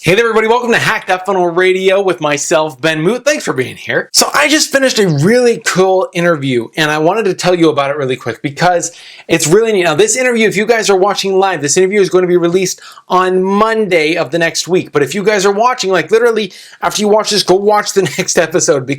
Hey there everybody, welcome to Hack That Funnel Radio with myself, Ben Moote. Thanks for being here. So I just finished a really cool interview and I wanted to tell you about it really quick because it's really neat. Now this interview, if you guys are watching live, this interview is going to be released on Monday of the next week. But if you guys are watching, like literally after you watch this, go watch the next episode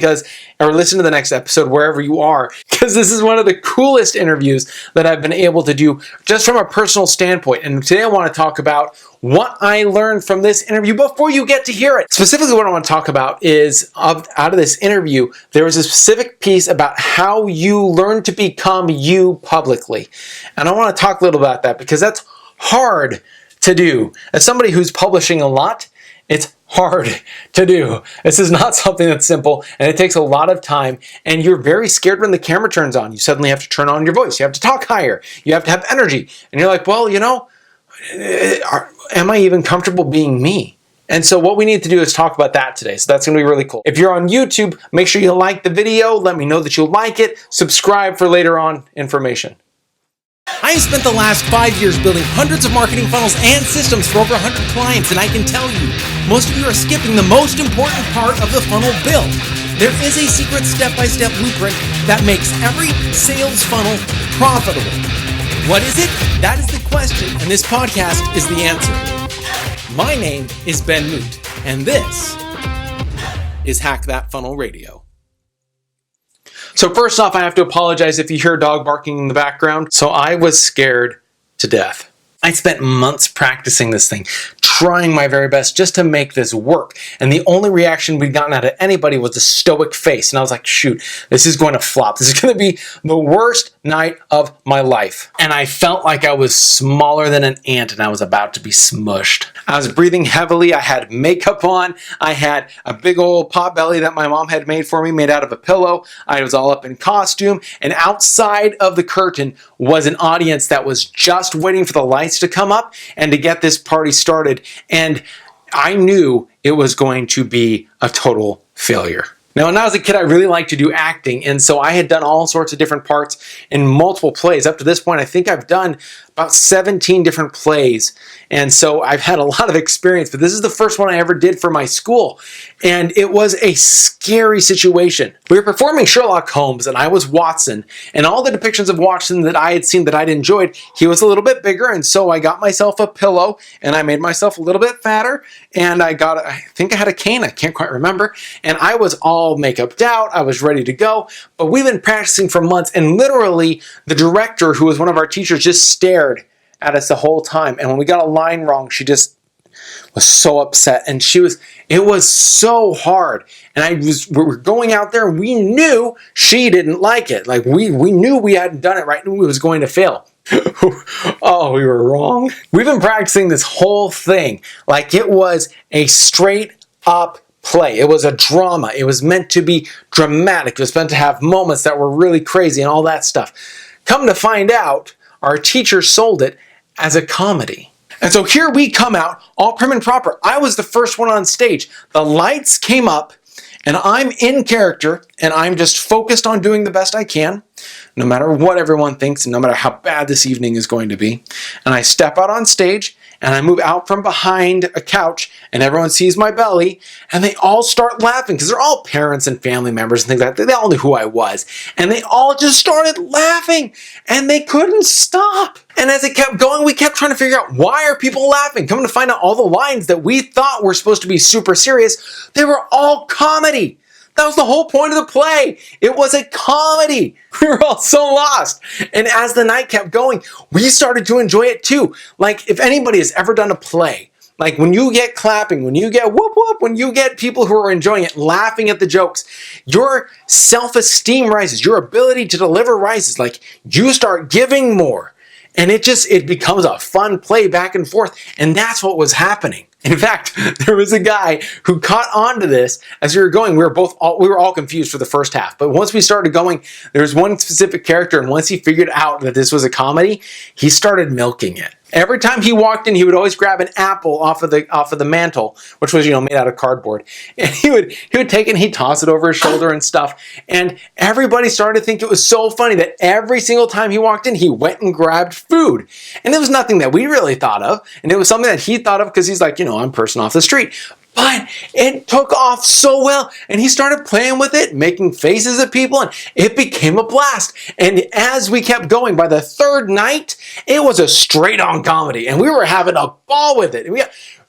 or listen to the next episode wherever you are, because this is one of the coolest interviews that I've been able to do just from a personal standpoint. And today I want to talk about what I learned from this interview before you get to hear it. Specifically what I want to talk about is, out of this interview, there was a specific piece about how you learn to become you publicly. And I want to talk a little about that because that's hard to do. As somebody who's publishing a lot, it's hard to do. This is not something that's simple, and it takes a lot of time, and you're very scared when the camera turns on. You suddenly have to turn on your voice. You have to talk higher. You have to have energy. And you're like, well, you know, am I even comfortable being me? And so what we need to do is talk about that today. So that's going to be really cool. If you're on YouTube, make sure you like the video. Let me know that you like it. Subscribe for later on information. I have spent the last 5 years building hundreds of marketing funnels and systems for over 100 clients, and I can tell you, most of you are skipping the most important part of the funnel build. There is a secret step-by-step blueprint that makes every sales funnel profitable. What is it? That is the question, and this podcast is the answer. My name is Ben Moote, and this is Hack That Funnel Radio. So first off, I have to apologize if you hear a dog barking in the background. So I was scared to death. I spent months practicing this thing, trying my very best just to make this work. And the only reaction we'd gotten out of anybody was a stoic face. And I was like, shoot, this is going to flop. This is going to be the worst night of my life. And I felt like I was smaller than an ant and I was about to be smushed. I was breathing heavily. I had makeup on. I had a big old pot belly that my mom had made for me, made out of a pillow. I was all up in costume. And outside of the curtain was an audience that was just waiting for the lights to come up and to get this party started. And I knew it was going to be a total failure. Now, when I was a kid, I really liked to do acting, and so I had done all sorts of different parts in multiple plays. Up to this point, I think I've done about 17 different plays, and so I've had a lot of experience, but this is the first one I ever did for my school, and it was a scary situation. We were performing Sherlock Holmes, and I was Watson, and all the depictions of Watson that I had seen that I'd enjoyed, he was a little bit bigger, and so I got myself a pillow, and I made myself a little bit fatter, and I think I had a cane, I can't quite remember, and I was all make-uped out, I was ready to go, but we've been practicing for months, and literally the director, who was one of our teachers, just stared at us the whole time. And when we got a line wrong, she just was so upset. And it was so hard. And we were going out there and we knew she didn't like it. Like we knew we hadn't done it right and we was going to fail. Oh, we were wrong. We've been practicing this whole thing like it was a straight up play. It was a drama. It was meant to be dramatic. It was meant to have moments that were really crazy and all that stuff. Come to find out, our teacher sold it as a comedy. And so here we come out, all prim and proper. I was the first one on stage. The lights came up, and I'm in character, and I'm just focused on doing the best I can, no matter what everyone thinks, and no matter how bad this evening is going to be. And I step out on stage, and I move out from behind a couch, and everyone sees my belly, and they all start laughing, because they're all parents and family members and things like that. They all knew who I was. And they all just started laughing, and they couldn't stop. And as it kept going, we kept trying to figure out, why are people laughing? Coming to find out, all the lines that we thought were supposed to be super serious, they were all comedy. That was the whole point of the play. It was a comedy. We were all so lost. And as the night kept going, we started to enjoy it too. Like, if anybody has ever done a play, like when you get clapping, when you get whoop whoop, when you get people who are enjoying it, laughing at the jokes, your self-esteem rises, your ability to deliver rises. Like, you start giving more. And it becomes a fun play back and forth. And that's what was happening. In fact, there was a guy who caught on to this as we were going. We were all confused for the first half. But once we started going, there was one specific character, and once he figured out that this was a comedy, he started milking it. Every time he walked in, he would always grab an apple off of the mantle, which was, made out of cardboard. And he would take it and he'd toss it over his shoulder and stuff. And everybody started to think it was so funny that every single time he walked in, he went and grabbed food. And it was nothing that we really thought of. And it was something that he thought of because he's like, I'm a person off the street. But it took off so well, and he started playing with it, making faces at people, and it became a blast. And as we kept going, by the third night, it was a straight-on comedy, and we were having a ball with it.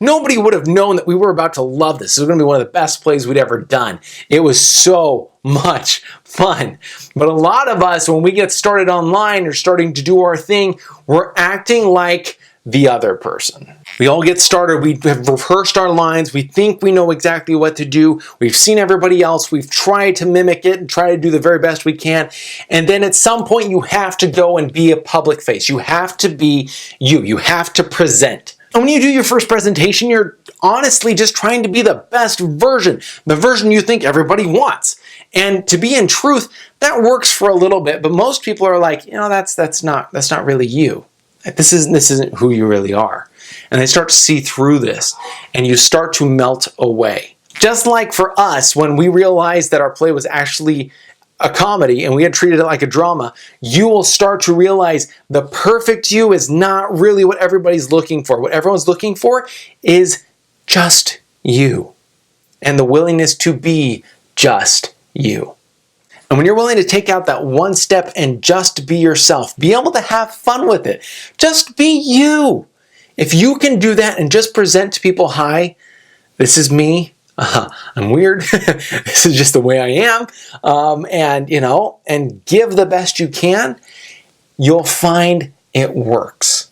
Nobody would have known that we were about to love this. This was going to be one of the best plays we'd ever done. It was so much fun. But a lot of us, when we get started online or starting to do our thing, we're acting like the other person. We all get started, we have rehearsed our lines, we think we know exactly what to do, we've seen everybody else, we've tried to mimic it and try to do the very best we can, and then at some point you have to go and be a public face. You have to be you. You have to present. And when you do your first presentation, you're honestly just trying to be the best version, the version you think everybody wants. And to be in truth, that works for a little bit, but most people are like, that's not really you. This isn't who you really are. And they start to see through this, and you start to melt away. Just like for us, when we realized that our play was actually a comedy and we had treated it like a drama, you will start to realize the perfect you is not really what everybody's looking for. What everyone's looking for is just you, and the willingness to be just you. And when you're willing to take out that one step and just be yourself, be able to have fun with it, just be you. If you can do that and just present to people, hi, this is me, I'm weird, this is just the way I am, and give the best you can, you'll find it works.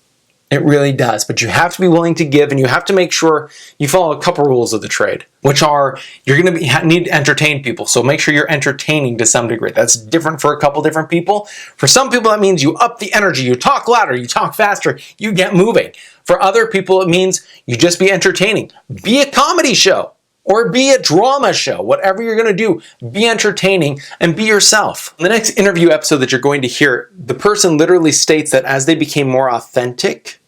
It really does. But you have to be willing to give, and you have to make sure you follow a couple rules of the trade, which are you're going to need to entertain people. So make sure you're entertaining to some degree. That's different for a couple different people. For some people, that means you up the energy, you talk louder, you talk faster, you get moving. For other people, it means you just be entertaining. Be a comedy show or be a drama show. Whatever you're going to do, be entertaining and be yourself. In the next interview episode that you're going to hear, the person literally states that as they became more authentic,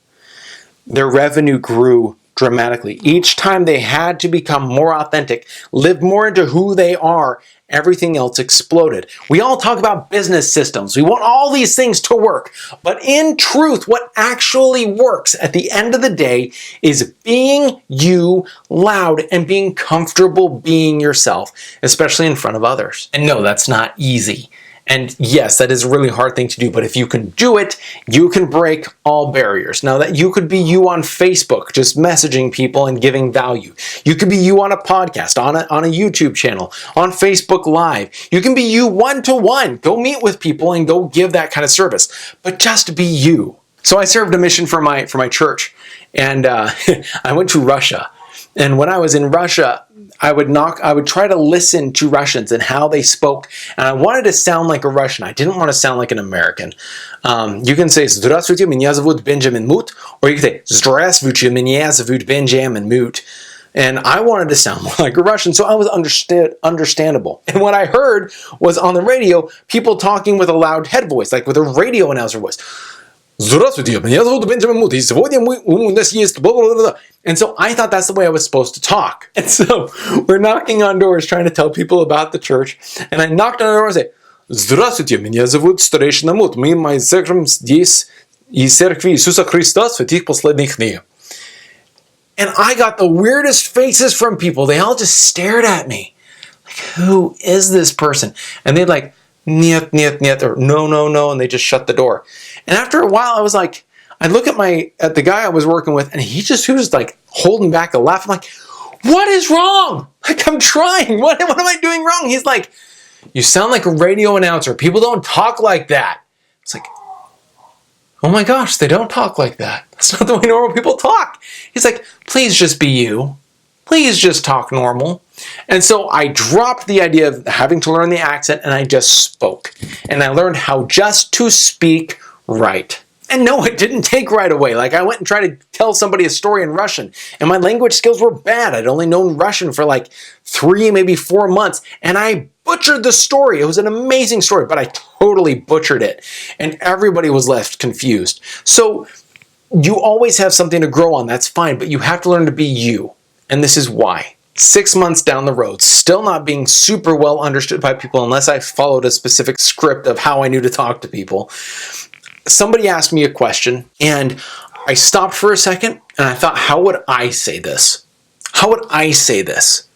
their revenue grew dramatically. Each time they had to become more authentic, live more into who they are, everything else exploded. We all talk about business systems. We want all these things to work. But in truth, what actually works at the end of the day is being you loud and being comfortable being yourself, especially in front of others. And no, that's not easy. And yes, that is a really hard thing to do, but if you can do it, you can break all barriers. Now that you could be you on Facebook, just messaging people and giving value. You could be you on a podcast, on a YouTube channel, on Facebook Live. You can be you one-to-one. Go meet with people and go give that kind of service, but just be you. So I served a mission for my church, and I went to Russia. And when I was in Russia, I would try to listen to Russians and how they spoke. And I wanted to sound like a Russian. I didn't want to sound like an American. You can say, "Здравствуйте, меня зовут Benjamin Moote," or you can say, "Здравствуйте, меня зовут Benjamin Moote." And I wanted to sound more like a Russian, so I was understandable. And what I heard was on the radio, people talking with a loud head voice, like with a radio announcer voice. "Здравствуйте, меня зовут Benjamin Moote, и сегодня у нас есть бла-бла-бла-бла." And so I thought that's the way I was supposed to talk. And so we're knocking on doors trying to tell people about the church. And I knocked on the door and said, "Здравствуйте, меня зовут старейшина Moote. Мы церковь здесь из церкви Иисуса Христа святых последних дней." And I got the weirdest faces from people. They all just stared at me. Like, who is this person? And they'd like, "Нет, нет, нет," or "No, no, no," and they just shut the door. And after a while, I was like, I'd look at the guy I was working with, and he was like holding back a laugh. I'm like, "What is wrong? Like, I'm trying. What am I doing wrong?" He's like, "You sound like a radio announcer. People don't talk like that." It's like, oh my gosh, they don't talk like that. That's not the way normal people talk. He's like, "Please just be you. Please just talk normal." And so I dropped the idea of having to learn the accent, and I just spoke. And I learned how just to speak right. And no, it didn't take right away. Like, I went and tried to tell somebody a story in Russian, and my language skills were bad. I'd only known Russian for like 3, maybe 4 months, and I butchered the story. It was an amazing story, but I totally butchered it. And everybody was left confused. So You always have something to grow on, that's fine, but you have to learn to be you. And this is why. 6 months down the road, still not being super well understood by people unless I followed a specific script of how I knew to talk to people. Somebody asked me a question and I stopped for a second and I thought, how would I say this? How would I say this?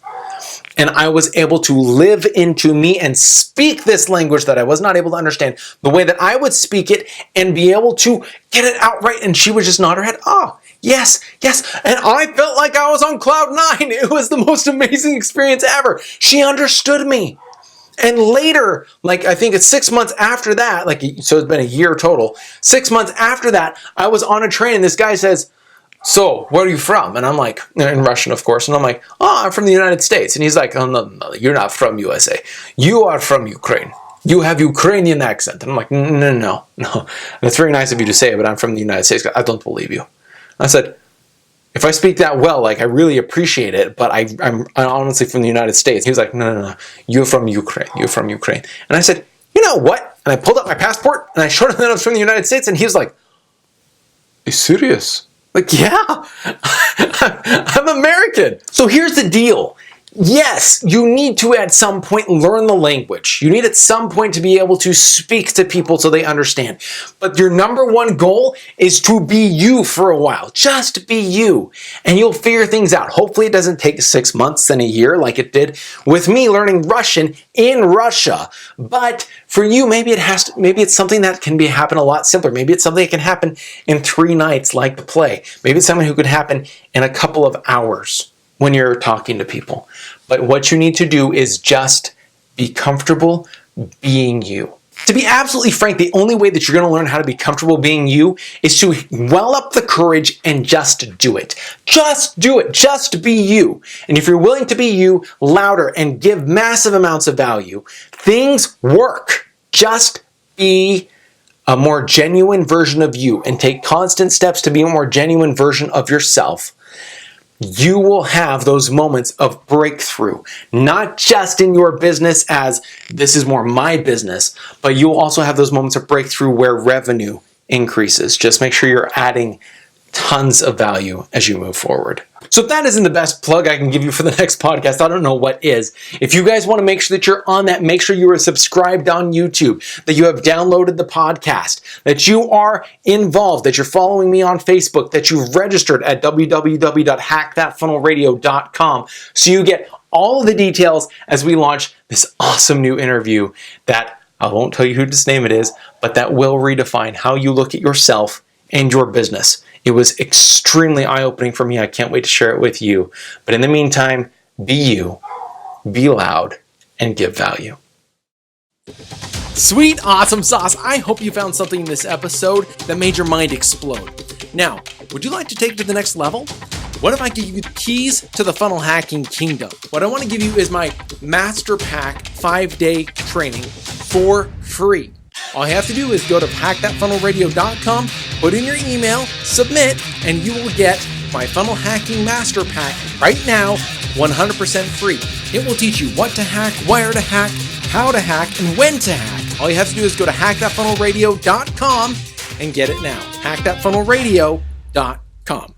And I was able to live into me and speak this language that I was not able to understand the way that I would speak it and be able to get it out right. And she would just nod her head. Oh, yes, yes. And I felt like I was on cloud nine. It was the most amazing experience ever. She understood me. And later, like I think it's 6 months after that, so it's been a year total. 6 months after that, I was on a train and this guy says, so where are you from? And I'm like, in Russian, of course. And I'm like, oh, I'm from the United States. And he's like, oh, no, you're not from USA. You are from Ukraine. You have Ukrainian accent. And I'm like, no. That's very nice of you to say it, but I'm from the United States. I don't believe you. I said, if I speak that well, I really appreciate it, but I'm honestly from the United States. He was like, no. You're from Ukraine. You're from Ukraine. And I said, you know what? And I pulled out my passport and I showed him that I was from the United States. And he was like, are you serious? Like, yeah, I'm American. So here's the deal. Yes, you need to at some point learn the language. You need at some point to be able to speak to people so they understand. But your number one goal is to be you for a while. Just be you. And you'll figure things out. Hopefully it doesn't take 6 months and a year like it did with me learning Russian in Russia. But for you, maybe it's something that can happen a lot simpler. Maybe it's something that can happen in 3 nights like the play. Maybe it's something who could happen in a couple of hours when you're talking to people. But what you need to do is just be comfortable being you. To be absolutely frank, the only way that you're going to learn how to be comfortable being you is to well up the courage and just do it. Just do it. Just be you. And if you're willing to be you louder and give massive amounts of value, things work. Just be a more genuine version of you and take constant steps to be a more genuine version of yourself. You will have those moments of breakthrough, not just in your business as this is more my business, but you'll also have those moments of breakthrough where revenue increases. Just make sure you're adding tons of value as you move forward. So if that isn't the best plug I can give you for the next podcast, I don't know what is. If you guys want to make sure that you're on that, make sure you are subscribed on YouTube, that you have downloaded the podcast, that you are involved, that you're following me on Facebook, that you've registered at www.hackthatfunnelradio.com so you get all of the details as we launch this awesome new interview that I won't tell you whose name it is, but that will redefine how you look at yourself and your business. It was extremely eye-opening for me. I can't wait to share it with you. But in the meantime, be you, be loud, and give value. Sweet, awesome sauce. I hope you found something in this episode that made your mind explode. Now, would you like to take it to the next level? What if I give you the keys to the funnel hacking kingdom? What I want to give you is my MasterPack 5-day training for free. All you have to do is go to hackthatfunnelradio.com, put in your email, submit, and you will get my funnel hacking master pack right now, 100% free. It will teach you what to hack, where to hack, how to hack, and when to hack. All you have to do is go to hackthatfunnelradio.com and get it now. hackthatfunnelradio.com.